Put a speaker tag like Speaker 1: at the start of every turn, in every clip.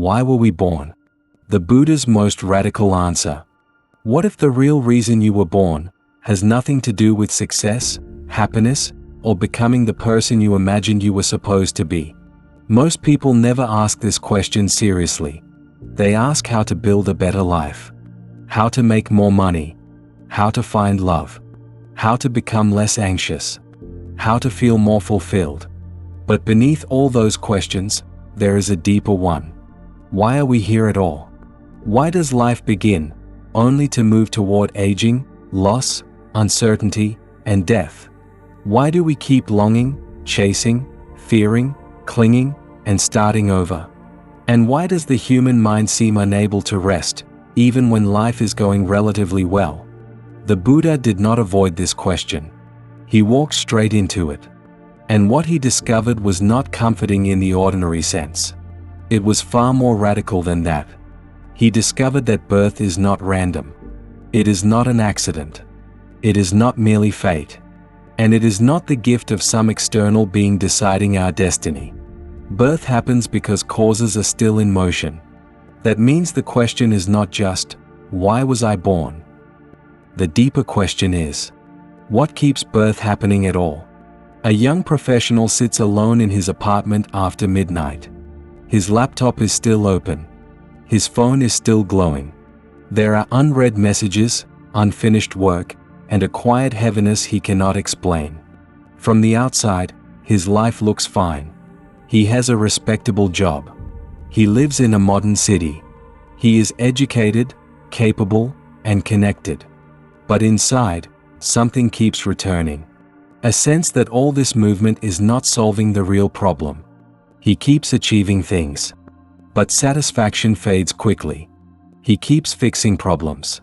Speaker 1: Why were we born? The Buddha's most radical answer. What if the real reason you were born has nothing to do with success, happiness, or becoming the person you imagined you were supposed to be? Most people never ask this question seriously. They ask how to build a better life, how to make more money, how to find love, how to become less anxious, how to feel more fulfilled. But beneath all those questions, there is a deeper one. Why are we here at all? Why does life begin, only to move toward aging, loss, uncertainty, and death? Why do we keep longing, chasing, fearing, clinging, and starting over? And why does the human mind seem unable to rest, even when life is going relatively well? The Buddha did not avoid this question. He walked straight into it. And what he discovered was not comforting in the ordinary sense. It was far more radical than that. He discovered that birth is not random. It is not an accident. It is not merely fate. And it is not the gift of some external being deciding our destiny. Birth happens because causes are still in motion. That means the question is not just, why was I born? The deeper question is, what keeps birth happening at all? A young professional sits alone in his apartment after midnight. His laptop is still open. His phone is still glowing. There are unread messages, unfinished work, and a quiet heaviness he cannot explain. From the outside, his life looks fine. He has a respectable job. He lives in a modern city. He is educated, capable, and connected. But inside, something keeps returning. A sense that all this movement is not solving the real problem. He keeps achieving things. But satisfaction fades quickly. He keeps fixing problems.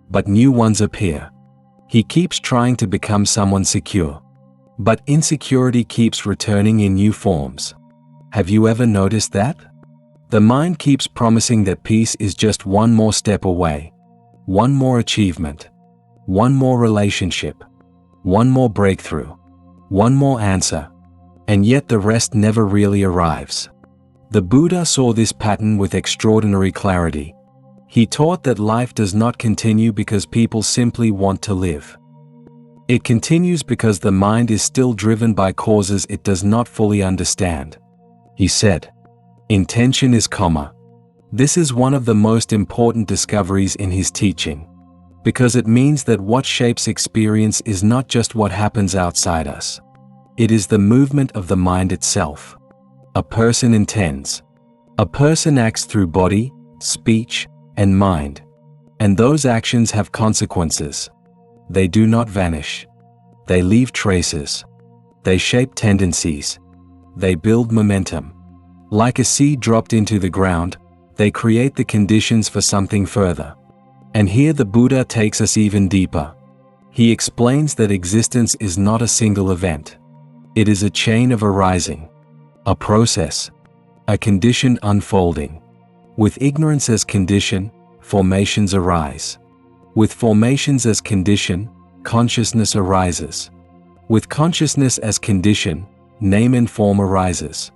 Speaker 1: But new ones appear. He keeps trying to become someone secure. But insecurity keeps returning in new forms. Have you ever noticed that? The mind keeps promising that peace is just one more step away. One more achievement. One more relationship. One more breakthrough. One more answer. And yet the rest never really arrives. The Buddha saw this pattern with extraordinary clarity. He taught that life does not continue because people simply want to live. It continues because the mind is still driven by causes it does not fully understand. He said, intention is karma. This is one of the most important discoveries in his teaching, because it means that what shapes experience is not just what happens outside us. It is the movement of the mind itself. A person intends. A person acts through body, speech, and mind. And those actions have consequences. They do not vanish. They leave traces. They shape tendencies. They build momentum. Like a seed dropped into the ground, they create the conditions for something further. And here the Buddha takes us even deeper. He explains that existence is not a single event. It is a chain of arising. A process. A condition unfolding. With ignorance as condition, formations arise. With formations as condition, consciousness arises. With consciousness as condition, name and form arises.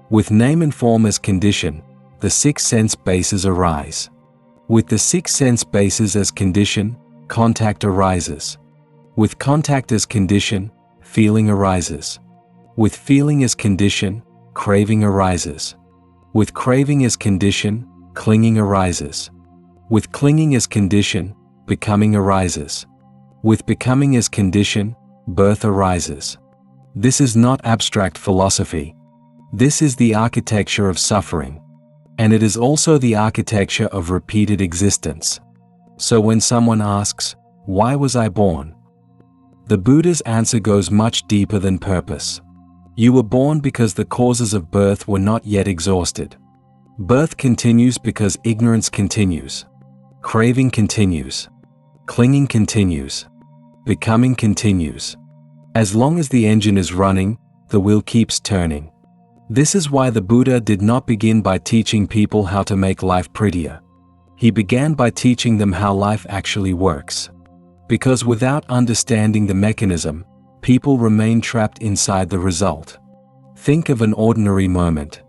Speaker 1: With name and form as condition, the six sense bases arise. With the six sense bases as condition, contact arises. With contact as condition, feeling arises. With feeling as condition, craving arises. With craving as condition, clinging arises. With clinging as condition, becoming arises. With becoming as condition, birth arises. This is not abstract philosophy. This is the architecture of suffering. And it is also the architecture of repeated existence. So when someone asks, why was I born? The Buddha's answer goes much deeper than purpose. You were born because the causes of birth were not yet exhausted. Birth continues because ignorance continues. Craving continues. Clinging continues. Becoming continues. As long as the engine is running, the wheel keeps turning. This is why the Buddha did not begin by teaching people how to make life prettier. He began by teaching them how life actually works. Because without understanding the mechanism, people remain trapped inside the result. Think of an ordinary moment.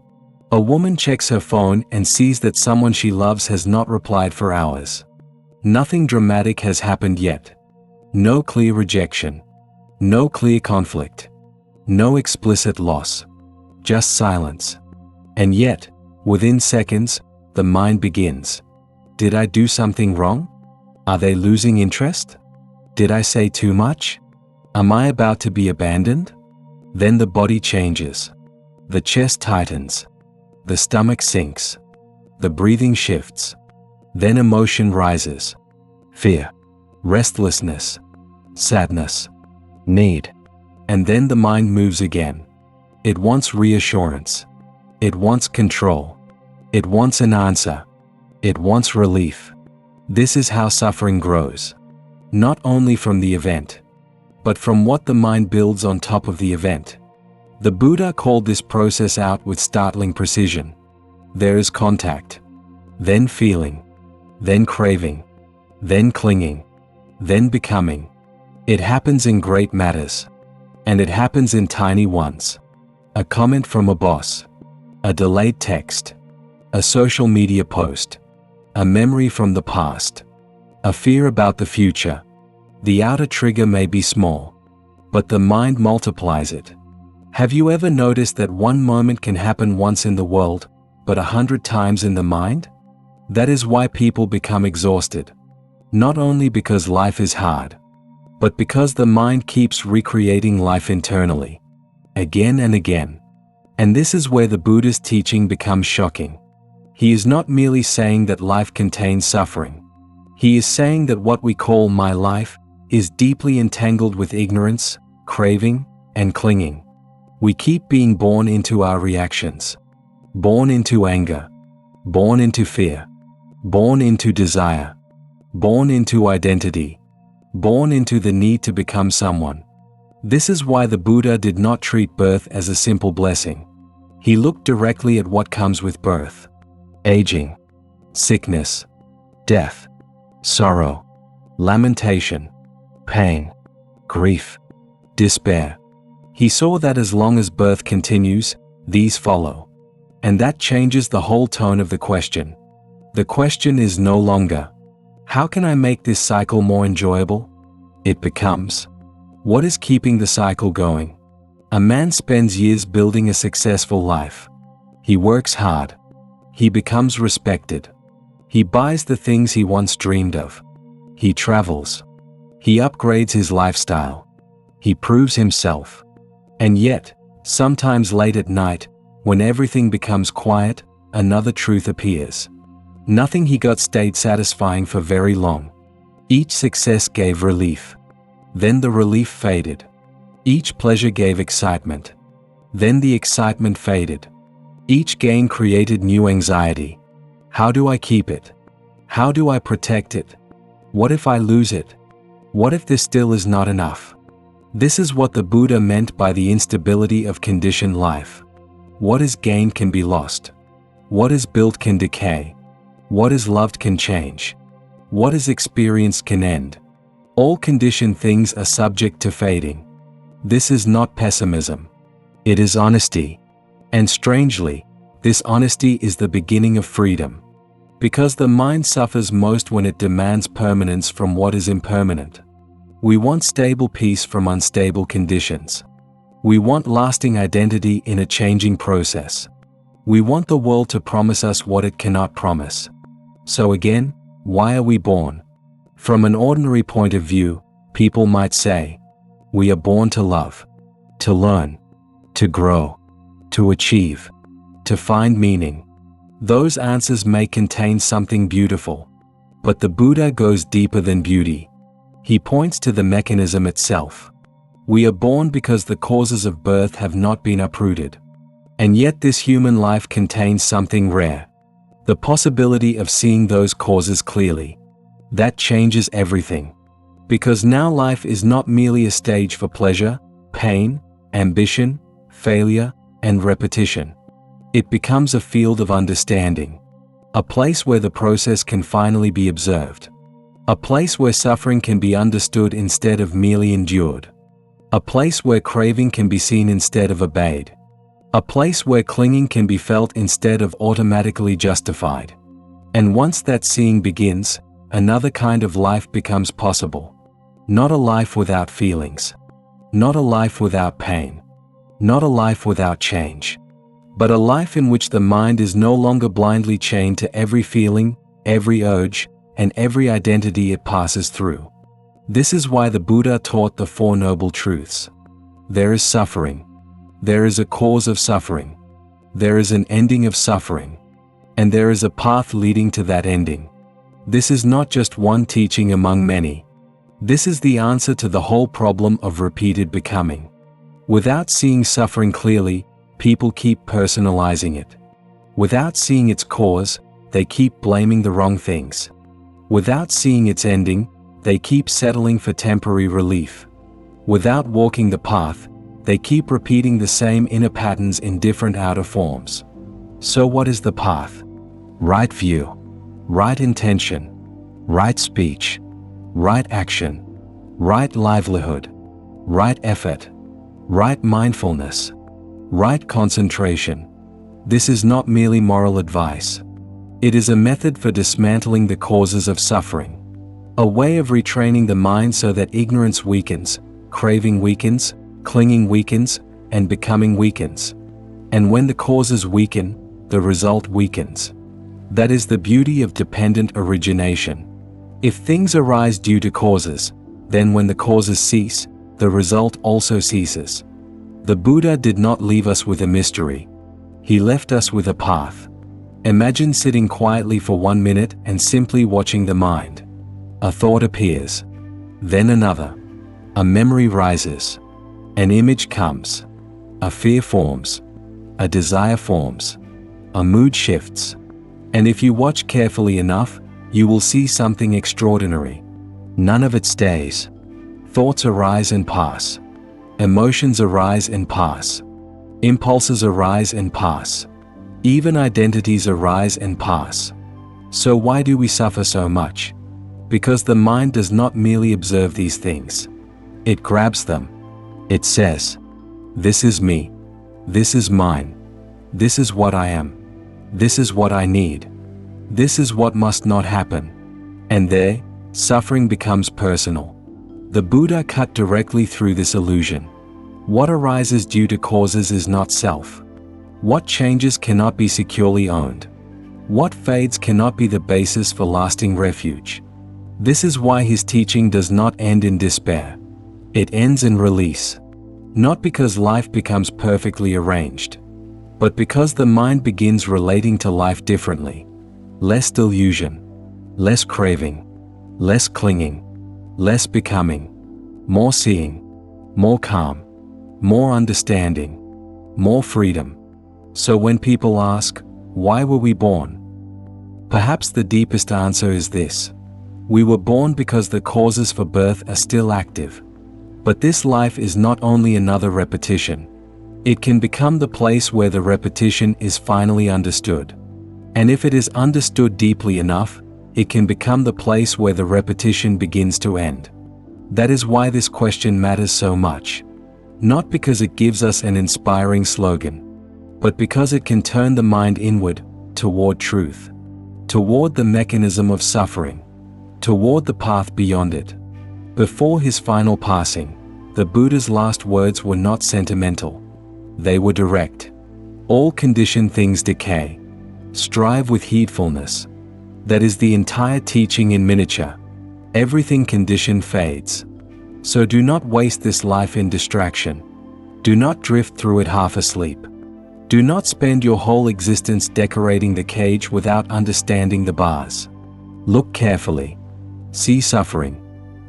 Speaker 1: A woman checks her phone and sees that someone she loves has not replied for hours. Nothing dramatic has happened yet. No clear rejection. No clear conflict. No explicit loss. Just silence. And yet, within seconds, the mind begins. Did I do something wrong? Are they losing interest? Did I say too much? Am I about to be abandoned? Then the body changes. The chest tightens. The stomach sinks. The breathing shifts. Then emotion rises. Fear. Restlessness. Sadness. Need. And then the mind moves again. It wants reassurance. It wants control. It wants an answer. It wants relief. This is how suffering grows. Not only from the event, but from what the mind builds on top of the event. The Buddha called this process out with startling precision. There is contact, then feeling, then craving, then clinging, then becoming. It happens in great matters, and it happens in tiny ones. A comment from a boss, a delayed text, a social media post, a memory from the past, a fear about the future. The outer trigger may be small, but the mind multiplies it. Have you ever noticed that one moment can happen once in the world, but 100 times in the mind? That is why people become exhausted. Not only because life is hard, but because the mind keeps recreating life internally, again and again. And this is where the Buddha's teaching becomes shocking. He is not merely saying that life contains suffering. He is saying that what we call my life is deeply entangled with ignorance, craving, and clinging. We keep being born into our reactions. Born into anger. Born into fear. Born into desire. Born into identity. Born into the need to become someone. This is why the Buddha did not treat birth as a simple blessing. He looked directly at what comes with birth. Aging. Sickness. Death. Sorrow. Lamentation. Pain. Grief. Despair. He saw that as long as birth continues, these follow. And that changes the whole tone of the question. The question is no longer, how can I make this cycle more enjoyable? It becomes, what is keeping the cycle going? A man spends years building a successful life. He works hard. He becomes respected. He buys the things he once dreamed of. He travels. He upgrades his lifestyle. He proves himself. And yet, sometimes late at night, when everything becomes quiet, another truth appears. Nothing he got stayed satisfying for very long. Each success gave relief. Then the relief faded. Each pleasure gave excitement. Then the excitement faded. Each gain created new anxiety. How do I keep it? How do I protect it? What if I lose it? What if this still is not enough? This is what the Buddha meant by the instability of conditioned life. What is gained can be lost. What is built can decay. What is loved can change. What is experienced can end. All conditioned things are subject to fading. This is not pessimism. It is honesty. And strangely, this honesty is the beginning of freedom. Because the mind suffers most when it demands permanence from what is impermanent. We want stable peace from unstable conditions. We want lasting identity in a changing process. We want the world to promise us what it cannot promise. So again, why are we born? From an ordinary point of view, people might say, we are born to love, to learn, to grow, to achieve, to find meaning. Those answers may contain something beautiful. But the Buddha goes deeper than beauty. He points to the mechanism itself. We are born because the causes of birth have not been uprooted. And yet this human life contains something rare. The possibility of seeing those causes clearly. That changes everything. Because now life is not merely a stage for pleasure, pain, ambition, failure, and repetition. It becomes a field of understanding. A place where the process can finally be observed. A place where suffering can be understood instead of merely endured. A place where craving can be seen instead of obeyed. A place where clinging can be felt instead of automatically justified. And once that seeing begins, another kind of life becomes possible. Not a life without feelings. Not a life without pain. Not a life without change. But a life in which the mind is no longer blindly chained to every feeling, every urge, and every identity it passes through. This is why the Buddha taught the Four Noble Truths. There is suffering. There is a cause of suffering. There is an ending of suffering. And there is a path leading to that ending. This is not just one teaching among many. This is the answer to the whole problem of repeated becoming. Without seeing suffering clearly, people keep personalizing it. Without seeing its cause, they keep blaming the wrong things. Without seeing its ending, they keep settling for temporary relief. Without walking the path, they keep repeating the same inner patterns in different outer forms. So what is the path? Right view, right intention, right speech, right action, right livelihood, right effort, right mindfulness, right concentration. This is not merely moral advice. It is a method for dismantling the causes of suffering. A way of retraining the mind so that ignorance weakens, craving weakens, clinging weakens, and becoming weakens. And when the causes weaken, the result weakens. That is the beauty of dependent origination. If things arise due to causes, then when the causes cease, the result also ceases. The Buddha did not leave us with a mystery. He left us with a path. Imagine sitting quietly for 1 minute and simply watching the mind. A thought appears. Then another. A memory rises. An image comes. A fear forms. A desire forms. A mood shifts. And if you watch carefully enough, you will see something extraordinary. None of it stays. Thoughts arise and pass. Emotions arise and pass. Impulses arise and pass. Even identities arise and pass. So why do we suffer so much? Because the mind does not merely observe these things. It grabs them. It says, "This is me. This is mine. This is what I am. This is what I need. This is what must not happen." And there, suffering becomes personal. The Buddha cut directly through this illusion. What arises due to causes is not self. What changes cannot be securely owned. What fades cannot be the basis for lasting refuge. This is why his teaching does not end in despair. It ends in release. Not because life becomes perfectly arranged, but because the mind begins relating to life differently. Less delusion, less craving, less clinging, less becoming, more seeing, more calm, more understanding, more freedom. So when people ask, why were we born? Perhaps the deepest answer is this. We were born because the causes for birth are still active. But this life is not only another repetition. It can become the place where the repetition is finally understood. And if it is understood deeply enough, it can become the place where the repetition begins to end. That is why this question matters so much. Not because it gives us an inspiring slogan, but because it can turn the mind inward, toward truth, toward the mechanism of suffering, toward the path beyond it. Before his final passing, the Buddha's last words were not sentimental. They were direct. All conditioned things decay. Strive with heedfulness. That is the entire teaching in miniature. Everything conditioned fades. So do not waste this life in distraction. Do not drift through it half asleep. Do not spend your whole existence decorating the cage without understanding the bars. Look carefully. See suffering.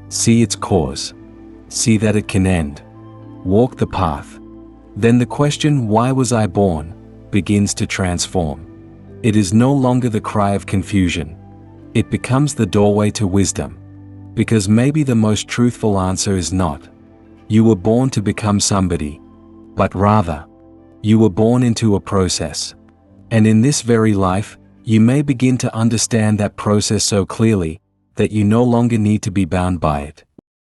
Speaker 1: See its cause. See that it can end. Walk the path. Then the question, why was I born, begins to transform. It is no longer the cry of confusion. It becomes the doorway to wisdom. Because maybe the most truthful answer is not, you were born to become somebody, but rather, you were born into a process. And in this very life, you may begin to understand that process so clearly that you no longer need to be bound by it.